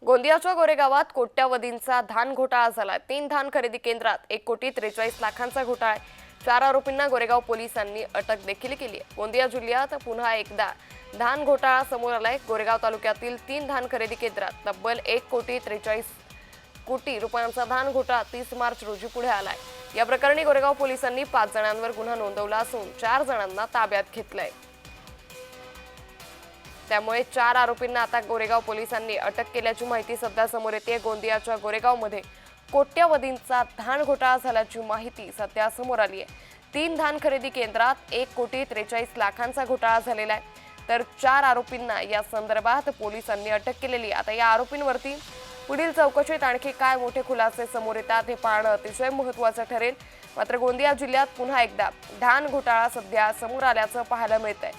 गोंदियाच्या गोरेगावात कोट्यावधींचा धान घोटाळा झाला। 3 धान खरेदी केंद्रात 1,43,00,000चा घोटाळा। 4 आरोपींना गोरेगाव पोलिसांनी अटक देखील केली आहे। गोंदिया जिल्ह्यात पुन्हा एकदा धान घोटाळा समोर आलाय। गोरेगाव तालुक्यातील 3 धान खरेदी केंद्रात तब्बल 1,43,00,000 रुपयांचा धान घोटाळा 30 मार्च रोजी पुढे आलाय। या प्रकरणी गोरेगाव पोलिसांनी 5 जणांवर गुन्हा नोंदवला असून 4 जणांना ताब्यात घेतलंय। त्यामुळे 4 आरोपींना आता गोरेगाव पोलिसांनी अटक केल्याची माहिती सध्या समोर येते। गोंदियाच्या गोरेगावमध्ये कोट्यावधींचा धान घोटाळा झाल्याची माहिती सध्या समोर आली आहे। 3 धान खरेदी केंद्रात 1,43,00,000चा घोटाळा झालेला आहे, तर 4 आरोपींना या संदर्भात पोलिसांनी अटक केलेली आहे। आता या आरोपींवरती पुढील चौकशीत आणखी काय मोठे खुलासे समोर येतात हे पाहणं अतिशय महत्त्वाचं ठरेल। मात्र गोंदिया जिल्ह्यात पुन्हा एकदा धान घोटाळा सध्या समोर आल्याचं पाहायला मिळतंय।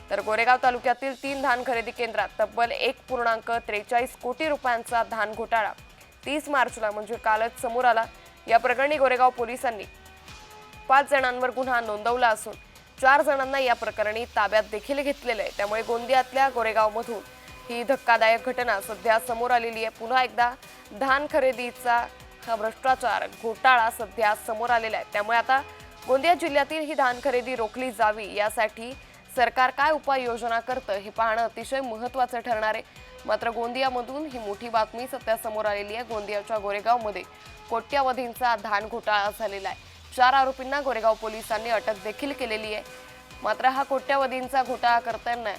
तर गोरेगाव तालुक्यातील 3 धान खरेदी केंद्रात तब्बल 1,43 कोटी रुपयांचा धान घोटाळा 30 मार्चला म्हणजे कालच समोर आला। या प्रकरणी गोरेगाव पोलिसांनी 5 जणांवर गुन्हा नोंदवला असून 4 जणांना या प्रकरणी ताब्यात देखील घेतलेले आहे। त्यामुळे गोंदियातल्या गोरेगावमधून ही धक्कादायक घटना सध्या समोर आलेली आहे। पुन्हा एकदा धान खरेदीचा हा भ्रष्टाचार घोटाळा सध्या समोर आलेला आहे। त्यामुळे आता गोंदिया जिल्ह्यातील ही धान खरेदी रोखली जावी यासाठी सरकार काय उपाययोजना करतं हे पाहणं अतिशय महत्त्वाचं ठरणार आहे। मात्र गोंदियामधून ही मोठी बातमी सध्या समोर आलेली आहे। गोंदियाच्या गोरेगावमध्ये कोट्यावधींचा धान घोटाळा झालेला आहे। 4 आरोपींना गोरेगाव पोलिसांनी अटक देखील केलेली आहे। मात्र हा कोट्यावधींचा घोटाळा करताना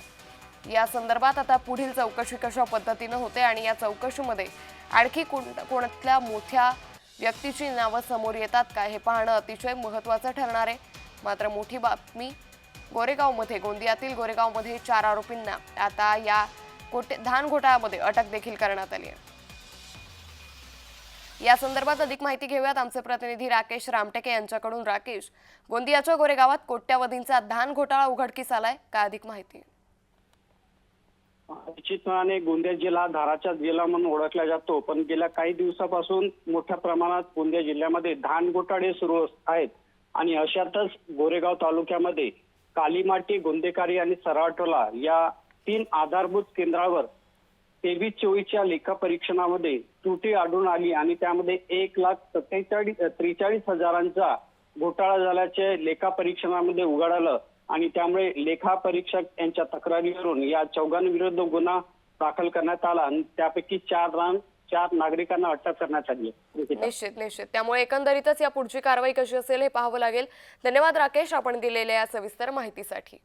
या संदर्भात आता पुढील चौकशी कशा पद्धतीने होते आणि या चौकशीमध्ये आणखी कोणत्या मोठ्या व्यक्तीची नावं समोर येतात काय हे पाहणं अतिशय महत्त्वाचं ठरणार आहे। मात्र मोठी बातमी गोरेगावमध्ये गोंदियातील गोरेगावमध्ये 4 आरोपींना आता या धान घोटाळ्यामध्ये अटक देखील करण्यात आली आहे। या संदर्भात अधिक माहिती घेऊयात आमचे प्रतिनिधी राकेश रामटेके यांच्याकडून। राकेश, गोंदियाच्या गोरेगावात कोट्यावधींचा धान घोटाळा उघडकीस आलाय, काय अधिक माहिती? निश्चितपणे गोंदिया जिल्हा धाराचा जिल्हा म्हणून ओळखला जातो, पण गेल्या काही दिवसापासून मोठ्या प्रमाणात गोंदिया जिल्ह्यामध्ये धान घोटाळे सुरू आहेत। आणि अशातच गोरेगाव तालुक्यामध्ये कालीमाटी, गोंदेकारी आणि सराटोला या 3 आधारभूत केंद्रावर 23-24च्या लेखा परीक्षणामध्ये त्रुटी आढळून आली आणि त्यामध्ये 1,43,00,000चा घोटाळा झाल्याचे लेखा परीक्षणामध्ये उघड आलं। आणि त्यामुळे लेखा परीक्षक यांच्या तक्रारीवरून या 4 विरुद्ध गुन्हा दाखल करण्यात आला आणि त्यापैकी 4 नागरिकांना अटक करण्यात आली। निश्चित त्यामुळे एकंदरीतच या पुढची कारवाई कशी असेल हे पाहावं लागेल। धन्यवाद राकेश, आपण दिलेल्या या सविस्तर माहितीसाठी।